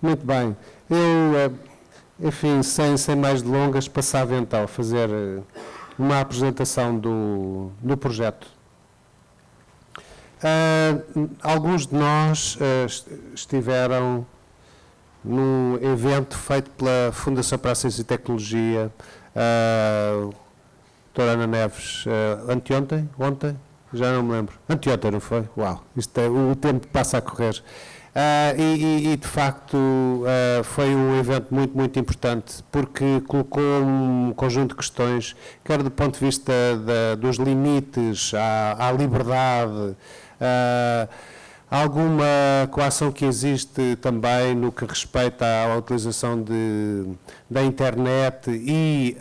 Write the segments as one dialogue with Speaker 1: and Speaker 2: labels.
Speaker 1: Muito bem. Eu, enfim, sem mais delongas, passava então a fazer uma apresentação do projeto. Alguns de nós estiveram num evento feito pela Fundação para a Ciência e Tecnologia, doutora Ana Neves, anteontem? Ontem? Já não me lembro. Anteontem, não foi? Uau, o tempo passa a correr. E de facto foi um evento muito importante, porque colocou um conjunto de questões, quer do ponto de vista dos limites à liberdade, alguma coação que existe também no que respeita à utilização da internet e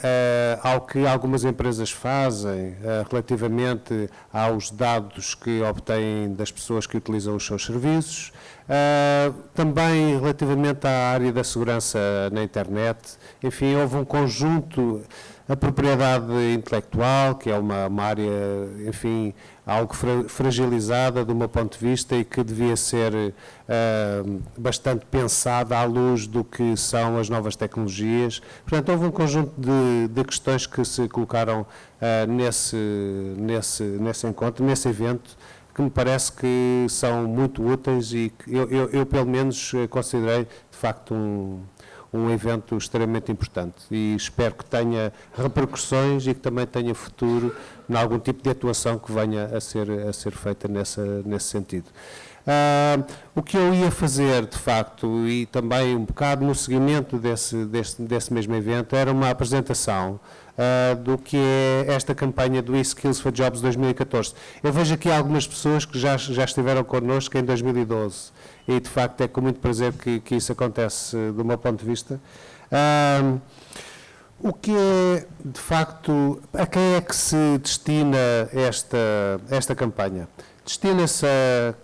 Speaker 1: ao que algumas empresas fazem relativamente aos dados que obtêm das pessoas que utilizam os seus serviços. Também relativamente à área da segurança na internet, enfim, houve um conjunto, a propriedade intelectual, que é uma área, enfim, algo fragilizada do meu ponto de vista e que devia ser bastante pensada à luz do que são as novas tecnologias. Portanto, houve um conjunto de questões que se colocaram nesse encontro, nesse evento, que me parece que são muito úteis e que eu pelo menos considerei de facto um evento extremamente importante e espero que tenha repercussões e que também tenha futuro em algum tipo de atuação que venha a ser feita nesse sentido. O que eu ia fazer, de facto, e também um bocado no seguimento desse mesmo evento, era uma apresentação do que é esta campanha do eSkills for Jobs 2014. Eu vejo aqui algumas pessoas que já estiveram connosco em 2012 e, de facto, é com muito prazer que isso acontece do meu ponto de vista. O que é, de facto, a quem é que se destina esta campanha? Destina-se a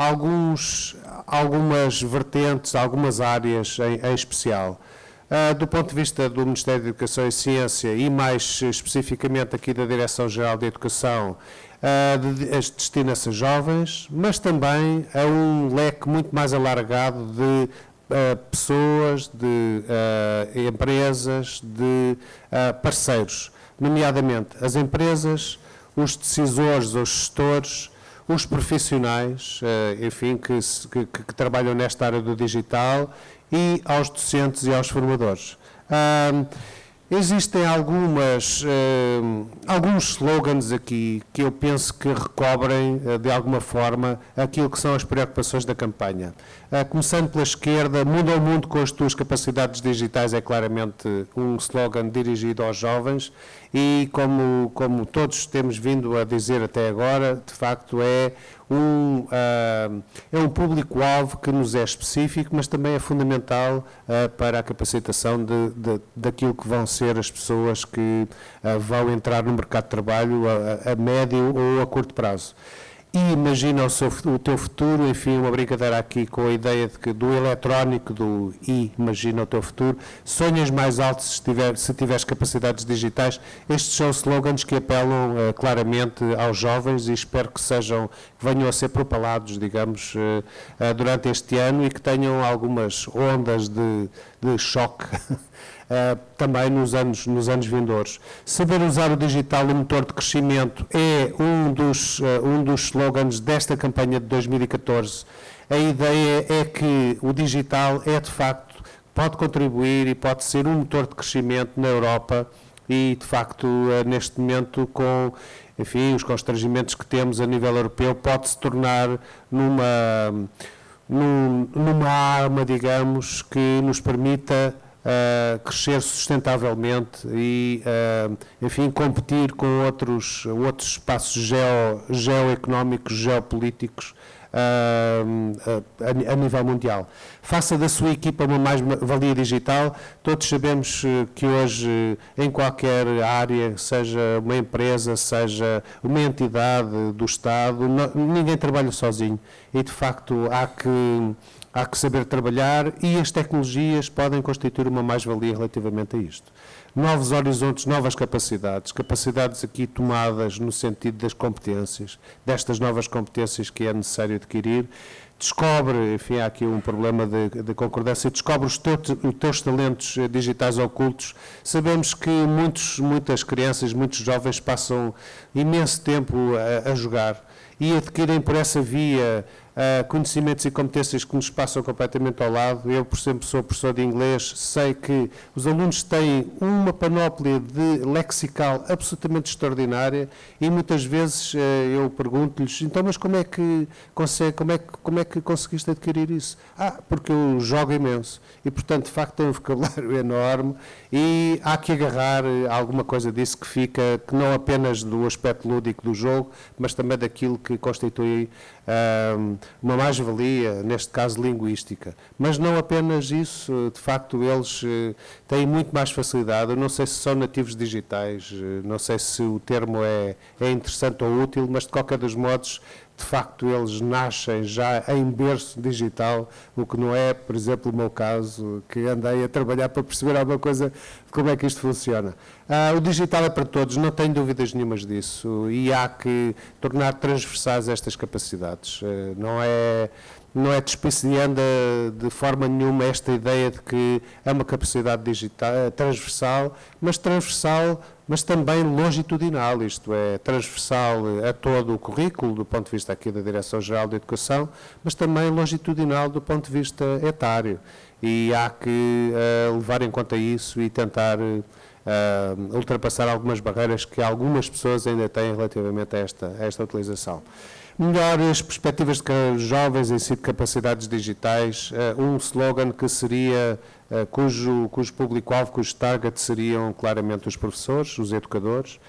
Speaker 1: algumas vertentes, algumas áreas em especial. Do ponto de vista do Ministério da Educação e Ciência e mais especificamente aqui da Direção-Geral de Educação, destina-se a jovens, mas também a um leque muito mais alargado de pessoas, de empresas, de parceiros, nomeadamente as empresas, os decisores, os gestores, os profissionais, enfim, que trabalham nesta área do digital e aos docentes e aos formadores. Existem alguns slogans aqui que eu penso que recobrem, de alguma forma, aquilo que são as preocupações da campanha. Começando pela esquerda, muda o mundo com as tuas capacidades digitais é claramente um slogan dirigido aos jovens e, como todos temos vindo a dizer até agora, de facto é um público-alvo que nos é específico, mas também é fundamental para a capacitação daquilo que vão ser as pessoas que vão entrar no mercado de trabalho a médio ou a curto prazo. E imagina o teu futuro, enfim, uma brincadeira aqui com a ideia do eletrónico, imagina o teu futuro, sonhas mais alto se tiveres capacidades digitais. Estes são slogans que apelam claramente aos jovens e espero que venham a ser propalados, digamos, durante este ano e que tenham algumas ondas de choque também nos anos vindouros. Saber usar o digital, o motor de crescimento, é um dos slogans desta campanha de 2014. A ideia é que o digital de facto, pode contribuir e pode ser um motor de crescimento na Europa e, de facto, neste momento, com, enfim, os constrangimentos que temos a nível europeu, pode se tornar numa arma, digamos, que nos permita crescer sustentavelmente e, enfim, competir com outros espaços geoeconómicos, geopolíticos a nível mundial. Faça da sua equipa uma mais-valia digital. Todos sabemos que hoje, em qualquer área, seja uma empresa, seja uma entidade do Estado, ninguém trabalha sozinho e, de facto, há que saber trabalhar e as tecnologias podem constituir uma mais-valia relativamente a isto. Novos horizontes, novas capacidades aqui tomadas no sentido das competências, destas novas competências que é necessário adquirir, descobre, enfim, há aqui um problema de concordância, descobre os teus talentos digitais ocultos. Sabemos que muitas crianças, muitos jovens passam imenso tempo a jogar e adquirem por essa via conhecimentos e competências que nos passam completamente ao lado. Eu, por exemplo, sou professor de inglês, sei que os alunos têm uma panóplia de lexical absolutamente extraordinária e muitas vezes eu pergunto-lhes, então, mas como é que conseguiste adquirir isso? Porque eu jogo imenso e, portanto, de facto, tem um vocabulário enorme e há que agarrar alguma coisa disso que fica, que não apenas do aspecto lúdico do jogo, mas também daquilo que constitui uma mais-valia, neste caso linguística. Mas não apenas isso, de facto eles têm muito mais facilidade. Eu não sei se são nativos digitais, não sei se o termo é interessante ou útil, mas de qualquer dos modos, de facto eles nascem já em berço digital, o que não é, por exemplo, o meu caso, que andei a trabalhar para perceber alguma coisa de como é que isto funciona. O digital é para todos, não tenho dúvidas nenhumas disso, e há que tornar transversais estas capacidades. Não é despiciando de forma nenhuma esta ideia de que é uma capacidade digital transversal, mas também longitudinal, isto é, transversal a todo o currículo, do ponto de vista aqui da Direção-Geral de Educação, mas também longitudinal do ponto de vista etário. E há que levar em conta isso e tentar ultrapassar algumas barreiras que algumas pessoas ainda têm relativamente a esta utilização. Melhores perspectivas de jovens em si de capacidades digitais, um slogan que seria, cujo público-alvo, cujos target seriam claramente os professores, os educadores.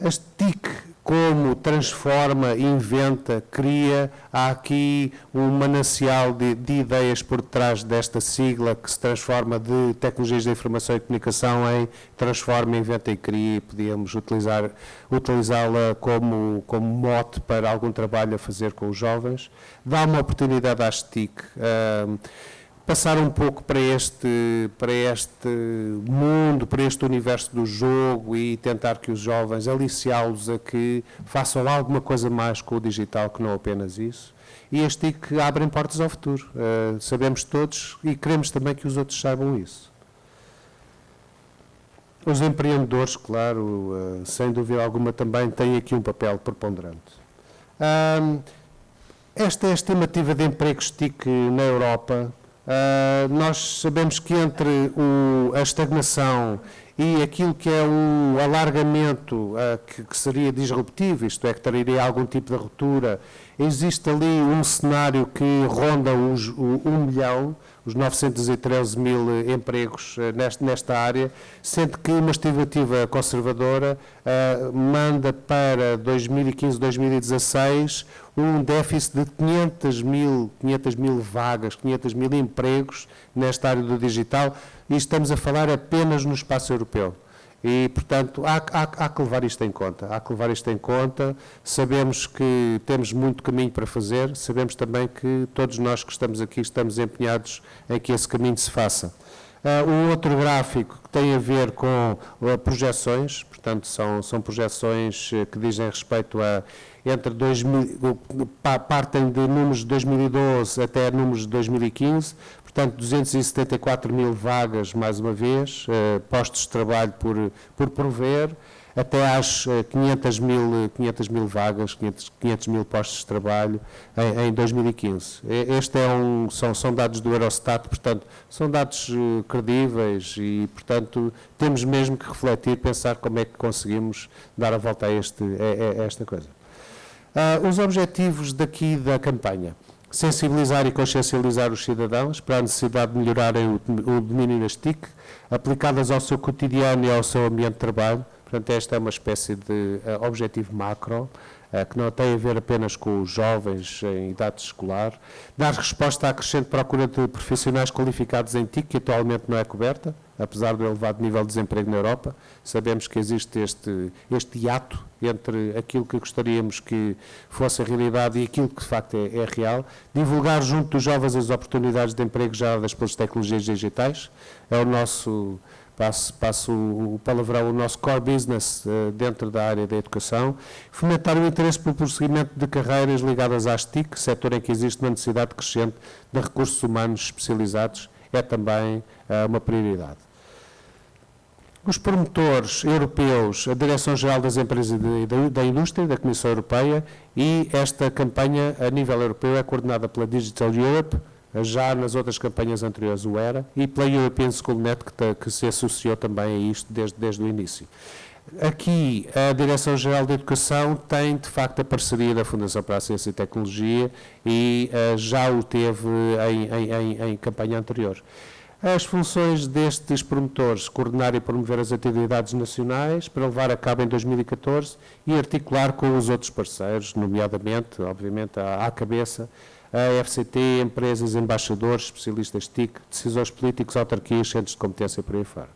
Speaker 1: As TIC, como transforma, inventa, cria, há aqui um manancial de ideias por trás desta sigla que se transforma de tecnologias de informação e comunicação em transforma, inventa e cria, e podíamos utilizá-la como mote para algum trabalho a fazer com os jovens. Dá uma oportunidade às TIC, passar um pouco para este mundo, para este universo do jogo e tentar que os jovens, aliciá-los a que façam alguma coisa mais com o digital que não apenas isso. E as TIC abrem portas ao futuro, sabemos todos e queremos também que os outros saibam isso. Os empreendedores, claro, sem dúvida alguma também têm aqui um papel preponderante. Esta é a estimativa de empregos TIC na Europa. Nós sabemos que entre a estagnação e aquilo que é o alargamento que seria disruptivo, isto é, que traria algum tipo de ruptura, existe ali um cenário que ronda os 1 milhão, os 913 mil empregos nesta área, sendo que uma estimativa conservadora manda para 2015-2016 um déficit de 500 mil vagas, 500 mil empregos nesta área do digital, e estamos a falar apenas no espaço europeu. E, portanto, há que levar isto em conta, sabemos que temos muito caminho para fazer, sabemos também que todos nós que estamos aqui estamos empenhados em que esse caminho se faça. Um outro gráfico que tem a ver com projeções, portanto, são projeções que dizem respeito a partem de números de 2012 até números de 2015, portanto, 274 mil vagas, mais uma vez, postos de trabalho por prover, até às 500 mil vagas, 500 mil postos de trabalho em 2015. São dados do Eurostat, portanto, são dados credíveis e, portanto, temos mesmo que refletir, pensar como é que conseguimos dar a volta a esta coisa. Os objetivos daqui da campanha. Sensibilizar e consciencializar os cidadãos para a necessidade de melhorarem o domínio das TIC, aplicadas ao seu cotidiano e ao seu ambiente de trabalho. Portanto, esta é uma espécie de objetivo macro, que não tem a ver apenas com os jovens em idade escolar. Dar resposta à crescente procura de profissionais qualificados em TIC, que atualmente não é coberta, apesar do elevado nível de desemprego na Europa. Sabemos que existe este hiato entre aquilo que gostaríamos que fosse a realidade e aquilo que de facto é real. Divulgar junto dos jovens as oportunidades de emprego geradas pelas tecnologias digitais é o nosso passo o palavrão, o nosso core business dentro da área da educação, fomentar o interesse pelo prosseguimento de carreiras ligadas às TIC, setor em que existe uma necessidade crescente de recursos humanos especializados, é também uma prioridade. Os promotores europeus, a Direção-Geral das Empresas e da Indústria, da Comissão Europeia, e esta campanha a nível europeu é coordenada pela Digital Europe, já nas outras campanhas anteriores o era, e pela European Schoolnet, que se associou também a isto desde o início. Aqui, a Direção-Geral da Educação tem, de facto, a parceria da Fundação para a Ciência e Tecnologia e já o teve em campanha anterior. As funções destes promotores, coordenar e promover as atividades nacionais para levar a cabo em 2014 e articular com os outros parceiros, nomeadamente, obviamente, à cabeça, a FCT, empresas, embaixadores, especialistas TIC, decisores políticos, autarquias, centros de competência por aí fora.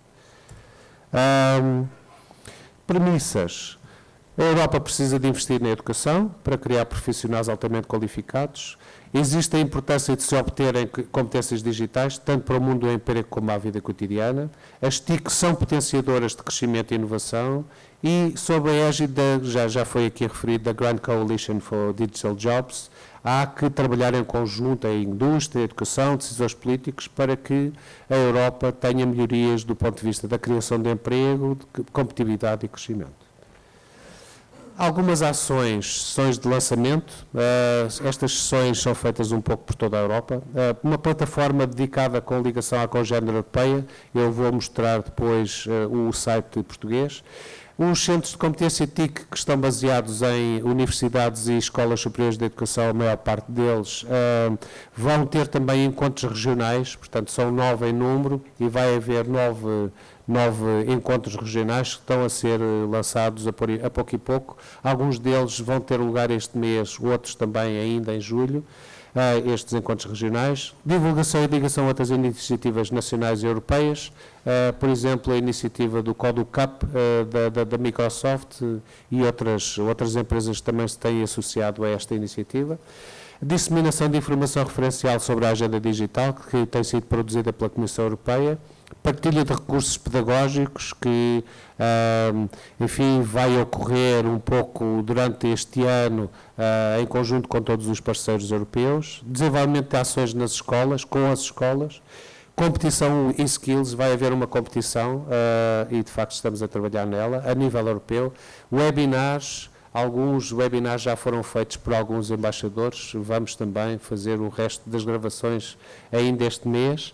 Speaker 1: Premissas. A Europa precisa de investir na educação para criar profissionais altamente qualificados. Existe a importância de se obterem competências digitais, tanto para o mundo do emprego como à vida cotidiana. As TIC são potenciadoras de crescimento e inovação e, sob a égide, já foi aqui referido, da Grand Coalition for Digital Jobs, há que trabalhar em conjunto a indústria, a educação, decisores políticos, para que a Europa tenha melhorias do ponto de vista da criação de emprego, de competitividade e crescimento. Algumas sessões de lançamento, estas sessões são feitas um pouco por toda a Europa. Uma plataforma dedicada com ligação à Congénere Europeia, eu vou mostrar depois o site português. Os centros de competência TIC, que estão baseados em universidades e escolas superiores de educação, a maior parte deles, vão ter também encontros regionais, portanto são 9 em número e vai haver 9 encontros regionais que estão a ser lançados a pouco e pouco. Alguns deles vão ter lugar este mês, outros também ainda em julho, estes encontros regionais. Divulgação e ligação a outras iniciativas nacionais e europeias, por exemplo, a iniciativa do CODUCAP da Microsoft e outras empresas também se têm associado a esta iniciativa. Disseminação de informação referencial sobre a agenda digital, que tem sido produzida pela Comissão Europeia. Partilha de recursos pedagógicos que, enfim, vai ocorrer um pouco durante este ano em conjunto com todos os parceiros europeus. Desenvolvimento de ações nas escolas, com as escolas. Competição e skills, vai haver uma competição e, de facto, estamos a trabalhar nela, a nível europeu. Webinars, alguns webinars já foram feitos por alguns embaixadores, vamos também fazer o resto das gravações ainda este mês.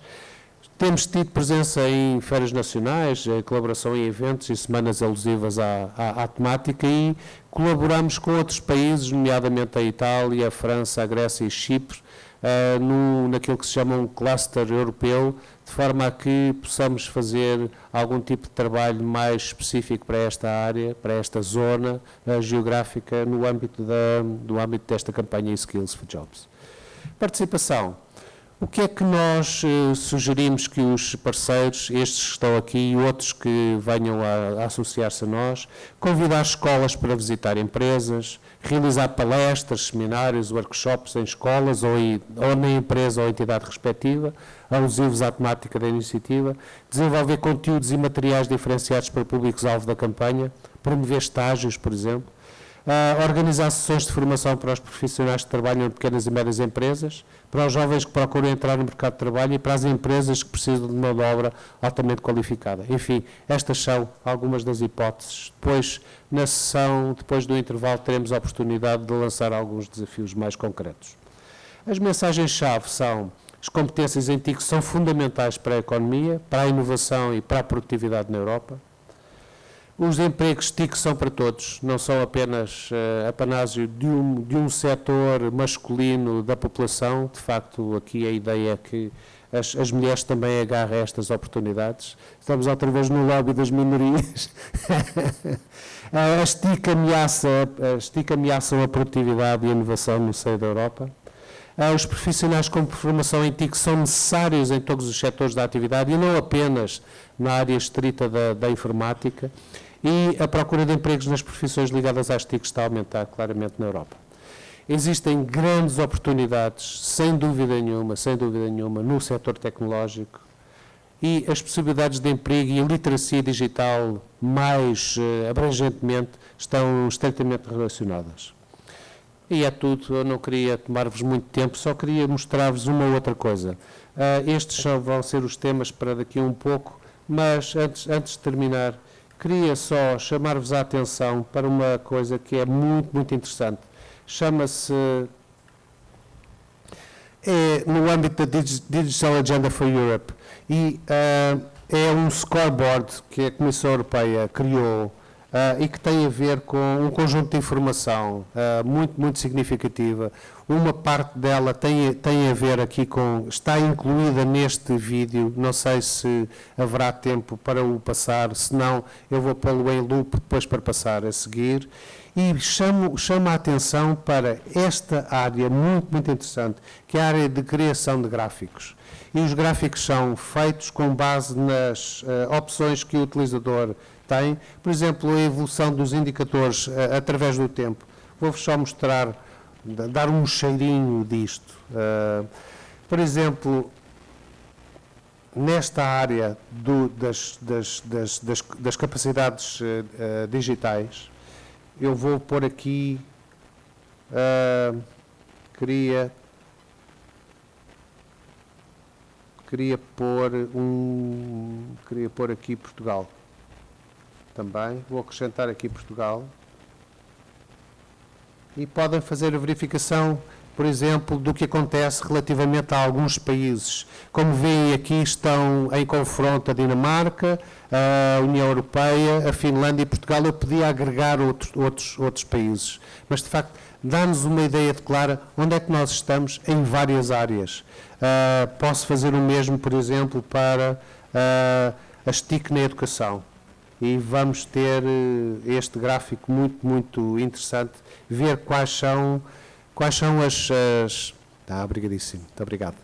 Speaker 1: Temos tido presença em feiras nacionais, em colaboração em eventos e semanas alusivas à temática e colaboramos com outros países, nomeadamente a Itália, a França, a Grécia e Chipre, naquilo que se chama um cluster europeu, de forma a que possamos fazer algum tipo de trabalho mais específico para esta área, para esta zona geográfica, no âmbito desta campanha Skills for Jobs. Participação. O que é que nós sugerimos que os parceiros, estes que estão aqui e outros que venham a associar-se a nós, convidar escolas para visitar empresas, realizar palestras, seminários, workshops em escolas ou na empresa ou entidade respectiva, alusivos à temática da iniciativa, desenvolver conteúdos e materiais diferenciados para públicos-alvo da campanha, promover estágios, por exemplo, organizar sessões de formação para os profissionais que trabalham em pequenas e médias empresas, para os jovens que procuram entrar no mercado de trabalho e para as empresas que precisam de mão de obra altamente qualificada. Enfim, estas são algumas das hipóteses. Depois, na sessão, depois do intervalo, teremos a oportunidade de lançar alguns desafios mais concretos. As mensagens-chave são: as competências em TIC são fundamentais para a economia, para a inovação e para a produtividade na Europa. Os empregos TIC são para todos, não são apenas apanásio de um setor masculino da população. De facto, aqui a ideia é que as mulheres também agarram estas oportunidades. Estamos outra vez no lobby das minorias. As TIC ameaçam a produtividade e a inovação no seio da Europa. Os profissionais com formação em TIC são necessários em todos os setores da atividade e não apenas na área estrita da informática. E a procura de empregos nas profissões ligadas às TIC está a aumentar claramente na Europa. Existem grandes oportunidades, sem dúvida nenhuma, no setor tecnológico e as possibilidades de emprego e a literacia digital mais abrangentemente estão estreitamente relacionadas. E é tudo, eu não queria tomar-vos muito tempo, só queria mostrar-vos uma outra coisa. Estes vão ser os temas para daqui a um pouco, mas antes de terminar, queria só chamar-vos a atenção para uma coisa que é muito interessante. Chama-se, no âmbito da Digital Agenda for Europe, e é um scoreboard que a Comissão Europeia criou e que tem a ver com um conjunto de informação muito significativa. Uma parte dela tem a ver aqui com, está incluída neste vídeo, não sei se haverá tempo para o passar, se não eu vou pô-lo em loop depois para passar a seguir, e chama a atenção para esta área muito interessante, que é a área de criação de gráficos. E os gráficos são feitos com base nas opções que o utilizador tem, por exemplo, a evolução dos indicadores através do tempo. Vou-vos só mostrar, dar um cheirinho disto. Por exemplo, nesta área das capacidades digitais, eu vou pôr aqui, queria pôr aqui Portugal. Também, vou acrescentar aqui Portugal. E podem fazer a verificação, por exemplo, do que acontece relativamente a alguns países. Como veem aqui, estão em confronto a Dinamarca, a União Europeia, a Finlândia e Portugal. Eu podia agregar outros países, mas de facto dá-nos uma ideia de clara onde é que nós estamos em várias áreas. Posso fazer o mesmo, por exemplo, para as TIC na educação. E vamos ter este gráfico muito interessante, ver quais são as obrigadíssimo, muito obrigado.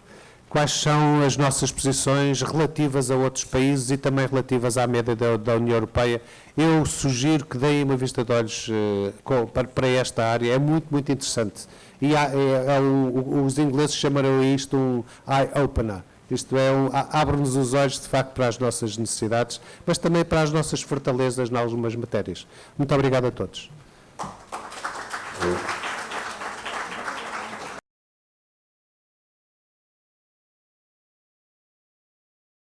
Speaker 1: Quais são as nossas posições relativas a outros países e também relativas à média da União Europeia. Eu sugiro que deem uma vista de olhos para esta área, é muito interessante. E os ingleses chamarão isto um eye-opener. Isto é, abre-nos os olhos, de facto, para as nossas necessidades, mas também para as nossas fortalezas em algumas matérias. Muito obrigado a todos.